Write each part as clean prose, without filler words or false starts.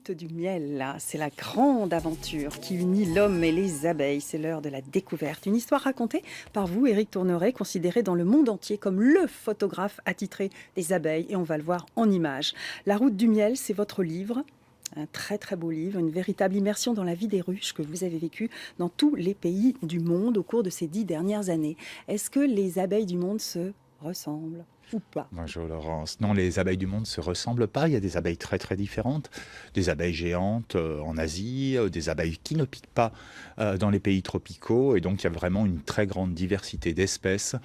route du miel, là, c'est la grande aventure qui unit l'homme et les abeilles. C'est l'heure de la découverte. Une histoire racontée par vous, Éric Tourneret, considéré dans le monde entier comme le photographe attitré des abeilles. Et on va le voir en images. La route du miel, c'est votre livre. Un très très beau livre, une véritable immersion dans la vie des ruches que vous avez vécue dans tous les pays du monde au cours de ces 10 dernières années. Est-ce que les abeilles du monde se ressemblent ou pas? Bonjour Laurence. Non, les abeilles du monde ne se ressemblent pas. Il y a des abeilles très très différentes. Des abeilles géantes en Asie, des abeilles qui ne piquent pas dans les pays tropicaux. Et donc il y a vraiment une très grande diversité d'espèces.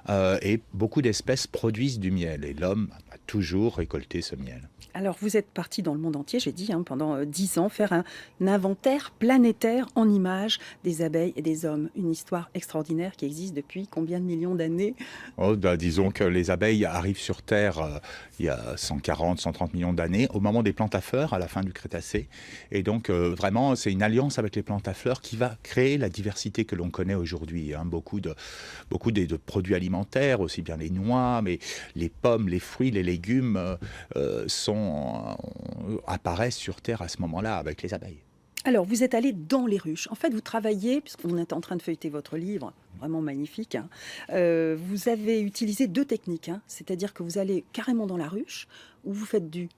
Et beaucoup d'espèces produisent du miel. Et l'homme a toujours récolté ce miel. Alors, vous êtes parti dans le monde entier, j'ai dit, pendant 10 ans, faire un inventaire planétaire en images des abeilles et des hommes. Une histoire extraordinaire qui existe depuis combien de millions d'années? Oh, bah, disons que les abeilles arrivent sur Terre il y a 140, 130 millions d'années, au moment des plantes à fleurs, à la fin du Crétacé. Et donc, vraiment, c'est une alliance avec les plantes à fleurs qui va créer la diversité que l'on connaît aujourd'hui. Beaucoup de produits alimentaires, aussi bien les noix, mais les pommes, les fruits, les légumes apparaissent sur Terre à ce moment-là avec les abeilles. Alors, vous êtes allé dans les ruches. En fait, vous travaillez, puisqu'on est en train de feuilleter votre livre, vraiment magnifique, vous avez utilisé deux techniques. C'est-à-dire que vous allez carrément dans la ruche, où vous faites du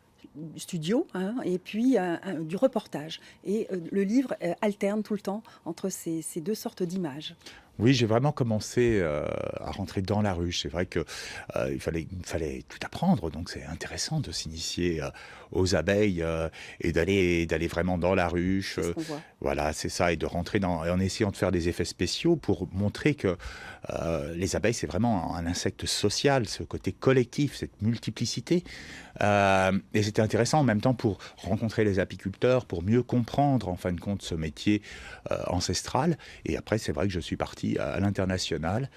studio, et puis du reportage. Et le livre alterne tout le temps entre ces deux sortes d'images. Oui, j'ai vraiment commencé à rentrer dans la ruche. C'est vrai que il fallait tout apprendre, donc c'est intéressant de s'initier aux abeilles et d'aller vraiment dans la ruche. C'est ce qu'on voit. Voilà, c'est ça, et de rentrer en essayant de faire des effets spéciaux pour montrer que les abeilles, c'est vraiment un insecte social, ce côté collectif, cette multiplicité. Et c'était intéressant en même temps pour rencontrer les apiculteurs, pour mieux comprendre en fin de compte ce métier ancestral. Et après, c'est vrai que je suis parti à l'international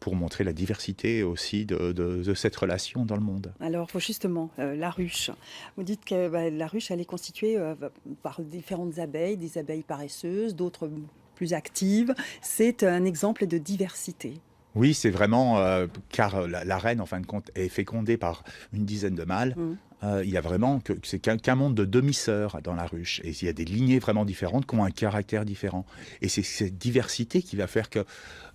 pour montrer la diversité aussi de cette relation dans le monde. Alors, justement, la ruche. Vous dites que la ruche, elle est constituée par différentes abeilles, des abeilles paresseuses, d'autres plus actives. C'est un exemple de diversité. Oui, c'est vraiment, car la reine, en fin de compte, est fécondée par une dizaine de mâles. Mm. Il y a vraiment c'est qu'un monde de demi-sœurs dans la ruche. Et il y a des lignées vraiment différentes qui ont un caractère différent. Et c'est cette diversité qui va faire que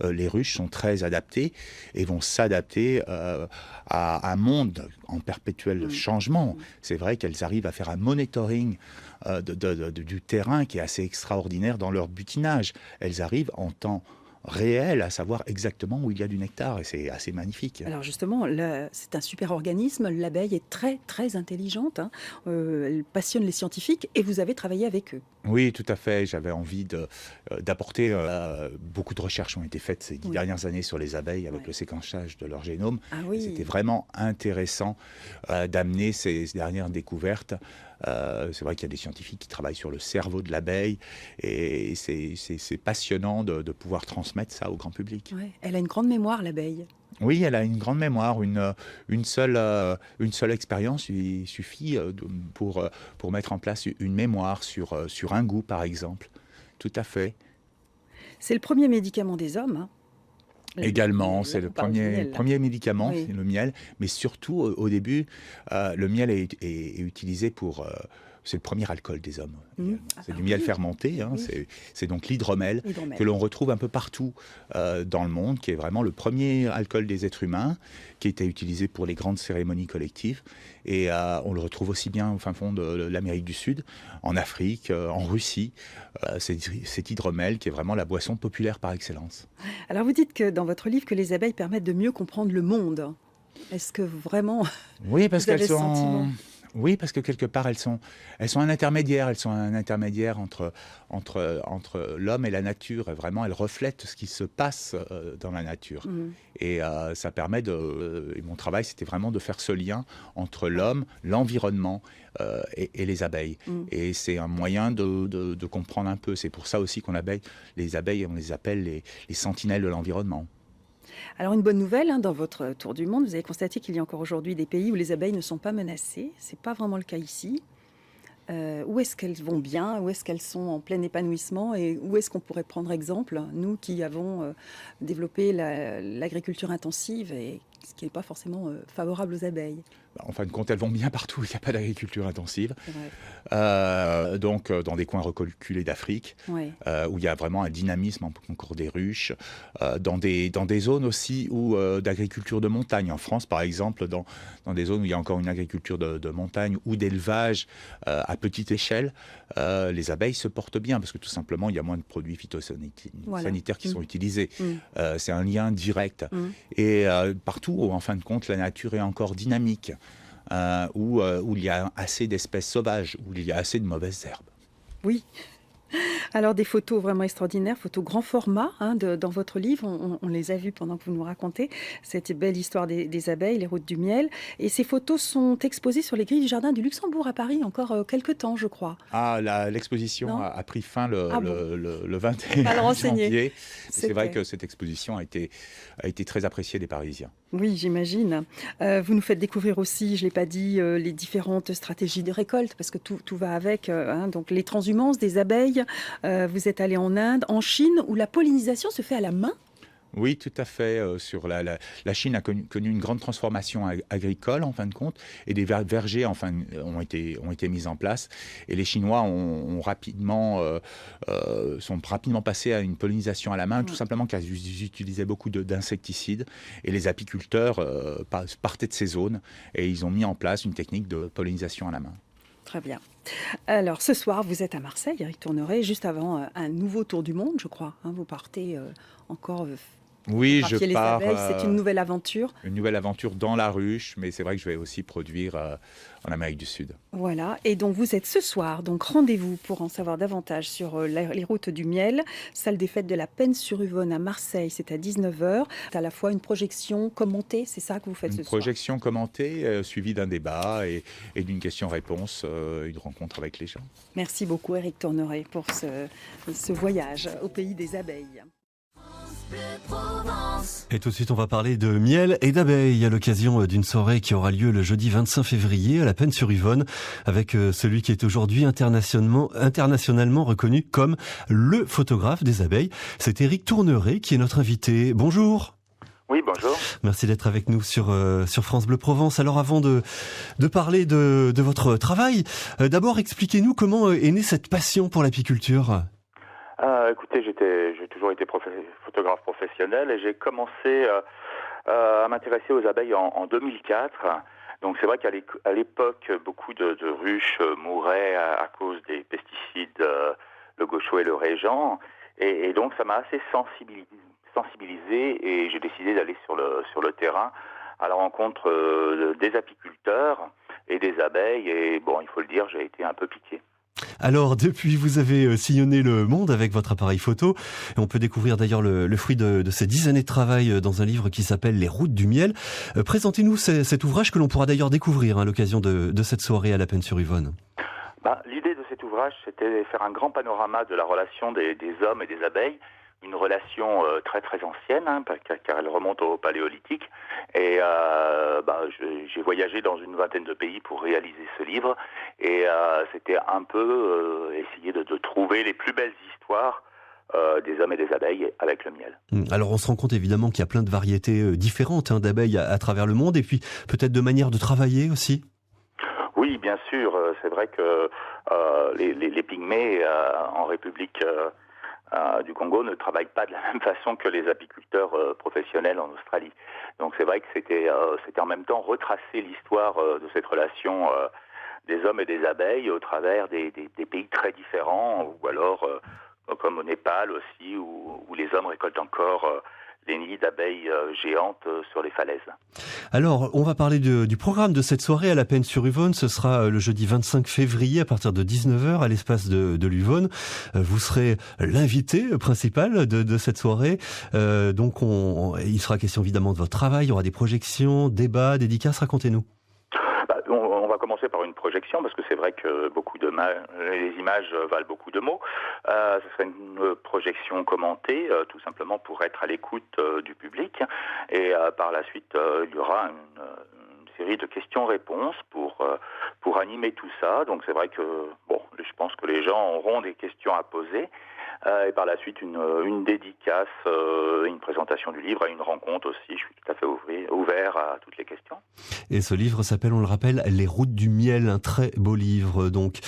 les ruches sont très adaptées et vont s'adapter à un monde en perpétuel changement. C'est vrai qu'elles arrivent à faire un monitoring du terrain qui est assez extraordinaire dans leur butinage. Elles arrivent en temps réel à savoir exactement où il y a du nectar, et c'est assez magnifique. Alors justement, c'est un super organisme. L'abeille est très très intelligente. Elle passionne les scientifiques et vous avez travaillé avec eux. Oui, tout à fait. J'avais envie d'apporter. Beaucoup de recherches ont été faites ces 10 Oui. dernières années sur les abeilles avec Ouais. le séquençage de leur génome. Ah Et oui. c'était vraiment intéressant d'amener ces dernières découvertes. C'est vrai qu'il y a des scientifiques qui travaillent sur le cerveau de l'abeille, et c'est passionnant de pouvoir transmettre ça au grand public. Ouais. Elle a une grande mémoire, l'abeille. Oui, elle a une grande mémoire. Une seule expérience lui suffit pour mettre en place une mémoire sur un goût, par exemple. Tout à fait. C'est le premier médicament des hommes. Également, c'est le On parle du miel, là. premier médicament, Oui. c'est le miel. Mais surtout, au début, le miel est utilisé pour... c'est le premier alcool des hommes, également. C'est du miel Oui. fermenté, Oui. c'est donc l'hydromel, L'hydromel. que l'on retrouve un peu partout dans le monde, qui est vraiment le premier alcool des êtres humains, qui était utilisé pour les grandes cérémonies collectives. Et on le retrouve aussi bien au fin fond de l'Amérique du Sud, en Afrique, en Russie. Cet hydromel qui est vraiment la boisson populaire par excellence. Alors vous dites que dans votre livre que les abeilles permettent de mieux comprendre le monde. Est-ce que vraiment Oui, parce vous avez qu'elles ce sentiment? sont... Oui, parce que quelque part, elles sont un intermédiaire. Elles sont un intermédiaire entre l'homme et la nature. Et vraiment, elles reflètent ce qui se passe dans la nature. Mhm. Et ça permet et mon travail, c'était vraiment de faire ce lien entre l'homme, l'environnement et les abeilles. Mhm. Et c'est un moyen de comprendre un peu. C'est pour ça aussi les abeilles, on les appelle les sentinelles de l'environnement. Alors une bonne nouvelle, dans votre tour du monde, vous avez constaté qu'il y a encore aujourd'hui des pays où les abeilles ne sont pas menacées. C'est pas vraiment le cas ici. Où est-ce qu'elles vont bien? Où est-ce qu'elles sont en plein épanouissement? Et où est-ce qu'on pourrait prendre exemple, nous qui avons développé l'agriculture intensive, et ce qui n'est pas forcément favorable aux abeilles? En fin de compte, elles vont bien partout où il n'y a pas d'agriculture intensive. C'est vrai. Donc, dans des coins reculés d'Afrique, Ouais. où il y a vraiment un dynamisme encore des ruches, dans des zones aussi d'agriculture de montagne. En France, par exemple, dans des zones où il y a encore une agriculture de montagne ou d'élevage à petite échelle, les abeilles se portent bien parce que tout simplement, il y a moins de produits phytosanitaires qui sont utilisés. C'est un lien direct. Et partout où, en fin de compte, la nature est encore dynamique, où il y a assez d'espèces sauvages, où il y a assez de mauvaises herbes. Oui. Alors des photos vraiment extraordinaires, photos grand format dans votre livre, on les a vues pendant que vous nous racontez cette belle histoire des abeilles, les routes du miel. Et ces photos sont exposées sur les grilles du Jardin du Luxembourg à Paris encore quelques temps, je crois. Ah, l'exposition a pris fin le Pas le 21 renseigner. janvier. C'est vrai que cette exposition a été très appréciée des Parisiens. Oui, j'imagine. Vous nous faites découvrir aussi, je ne l'ai pas dit, les différentes stratégies de récolte, parce que tout va avec. Donc les transhumances des abeilles. Vous êtes allé en Inde, en Chine, où la pollinisation se fait à la main. Oui, tout à fait. La Chine a connu une grande transformation agricole, en fin de compte, et des vergers ont été mis en place. Et les Chinois sont rapidement passés à une pollinisation à la main, tout simplement car ils utilisaient beaucoup d'insecticides. Et les apiculteurs partaient de ces zones, et ils ont mis en place une technique de pollinisation à la main. Très bien. Alors, ce soir, vous êtes à Marseille, Éric Tourneret, juste avant un nouveau tour du monde, je crois. Vous partez encore... Oui, je les pars. abeilles, c'est une nouvelle aventure. Une nouvelle aventure dans la ruche, mais c'est vrai que je vais aussi produire en Amérique du Sud. Voilà, et donc vous êtes ce soir, donc rendez-vous pour en savoir davantage sur les routes du miel, salle des fêtes de la Penne-sur-Yvonne à Marseille, c'est à 19h. C'est à la fois une projection commentée, c'est ça que vous faites ce soir? Une projection commentée, suivie d'un débat et d'une question-réponse, une rencontre avec les gens. Merci beaucoup Éric Tourneret pour ce voyage au pays des abeilles. Et tout de suite, on va parler de miel et d'abeilles à l'occasion d'une soirée qui aura lieu le jeudi 25 février à la Penne-sur-Yvonne avec celui qui est aujourd'hui internationalement reconnu comme le photographe des abeilles. C'est Éric Tourneret qui est notre invité. Bonjour. Oui, bonjour. Merci d'être avec nous sur France Bleu Provence. Alors avant de parler de votre travail, d'abord expliquez-nous comment est née cette passion pour l'apiculture. Écoutez, j'ai toujours été photographe professionnel et j'ai commencé à m'intéresser aux abeilles en 2004. Donc c'est vrai qu'à l'époque, beaucoup de ruches mouraient à cause des pesticides, le gaucho et le régent. Et donc ça m'a assez sensibilisé et j'ai décidé d'aller sur le terrain à la rencontre des apiculteurs et des abeilles. Et bon, il faut le dire, j'ai été un peu piqué. Alors, depuis, vous avez sillonné le monde avec votre appareil photo. Et on peut découvrir d'ailleurs le fruit de ces 10 années de travail dans un livre qui s'appelle Les routes du miel. Présentez-nous cet ouvrage que l'on pourra d'ailleurs découvrir à l'occasion de cette soirée à la Penne-sur-Yvonne. L'idée de cet ouvrage, c'était de faire un grand panorama de la relation des hommes et des abeilles. Une relation très très ancienne, car elle remonte au Paléolithique. Et j'ai voyagé dans une vingtaine de pays pour réaliser ce livre. Et c'était un peu essayer de trouver les plus belles histoires des hommes et des abeilles avec le miel. Alors on se rend compte évidemment qu'il y a plein de variétés différentes d'abeilles à travers le monde, et puis peut-être de manières de travailler aussi. Oui, bien sûr. C'est vrai que les pygmées en République du Congo ne travaillent pas de la même façon que les apiculteurs professionnels en Australie. Donc c'est vrai que c'était en même temps retracer l'histoire de cette relation des hommes et des abeilles au travers des pays très différents, ou alors comme au Népal aussi, où les hommes récoltent encore des nids d'abeilles géantes sur les falaises. Alors, on va parler du programme de cette soirée à la Penne-sur-Yvonne. Ce sera le jeudi 25 février à partir de 19h à l'espace de l'Yvonne. Vous serez l'invité principal de cette soirée. Donc, il sera question évidemment de votre travail. Il y aura des projections, débats, dédicaces. Racontez-nous. On va commencer par une projection parce que c'est vrai que les images valent beaucoup de mots. Ce sera une projection commentée, tout simplement pour être à l'écoute du public. Et par la suite, il y aura une série de questions-réponses pour animer tout ça. Donc c'est vrai que le je pense que les gens auront des questions à poser. Et par la suite, une dédicace, une présentation du livre et une rencontre aussi. Je suis tout à fait ouvert à toutes les questions. Et ce livre s'appelle, on le rappelle, Les Routes du Miel, un très beau livre donc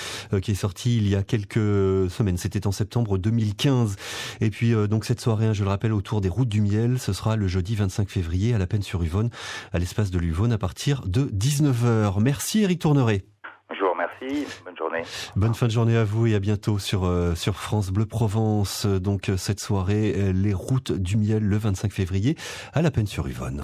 qui est sorti il y a quelques semaines. C'était en septembre 2015. Et puis donc cette soirée, je le rappelle, autour des Routes du Miel, ce sera le jeudi 25 février à la Penne-sur-Yvonne, à l'espace de l'Yvonne, à partir de 19h. Merci Éric Tourneret. Je vous remercie, bonne journée. Bonne fin de journée à vous et à bientôt sur France Bleu Provence. Donc cette soirée, les Routes du Miel le 25 février à la Penne-sur-Yvonne.